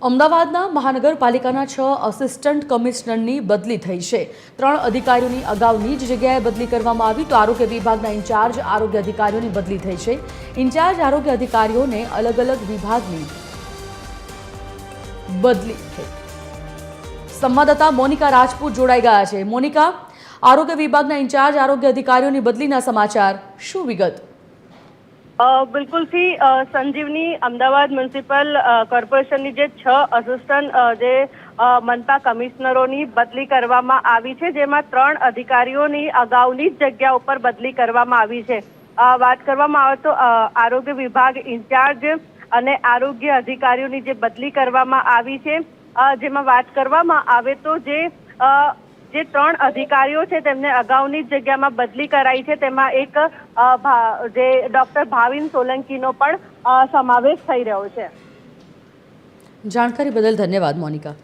અમદાવાદના મહાનગરપાલિકાના 6 અસિસ્ટન્ટ કમિશનરની બદલી થઈ છે। 3 અધિકારીઓની અગાઉની જ જગ્યાએ બદલી કરવામાં આવી તો આરોગ્ય વિભાગના ઇન્ચાર્જ આરોગ્ય અધિકારીઓની બદલી થઈ છે। ઇન્ચાર્જ આરોગ્ય અધિકારીઓને અલગ અલગ વિભાગની બદલી થઈ। સંવાદદાતા મોનિકા રાજપૂત જોડાઈ ગયા છે। મોનિકા, આરોગ્ય વિભાગના ઇન્ચાર્જ આરોગ્ય અધિકારીઓની બદલીના સમાચાર, શું વિગત? બિલકુલ થી સંજીવની અમદાવાદ મ્યુનિસિપલ કોર્પોરેશનની જે 6 અસિસ્ટન્ટ જે મનપા કમિશનરોની બદલી કરવામાં આવી છે, જેમાં 3 અધિકારીઓની અગાઉની જ જગ્યા ઉપર બદલી કરવામાં આવી છે। વાત કરવામાં આવે તો આરોગ્ય વિભાગ ઇન્ચાર્જ અને આરોગ્ય અધિકારીઓની જે બદલી કરવામાં આવી છે, જેમાં વાત કરવામાં આવે તો જે 3 અધિકારીઓ છે તેમને અગાઉની જગ્યામાં બદલી કરાઈ છે। તેમાં એક જે ડોક્ટર ભાવિન સોલંકીનો પણ સમાવેશ થઈ રહ્યો છે। જાણકારી બદલ ધન્યવાદ મોનિકા।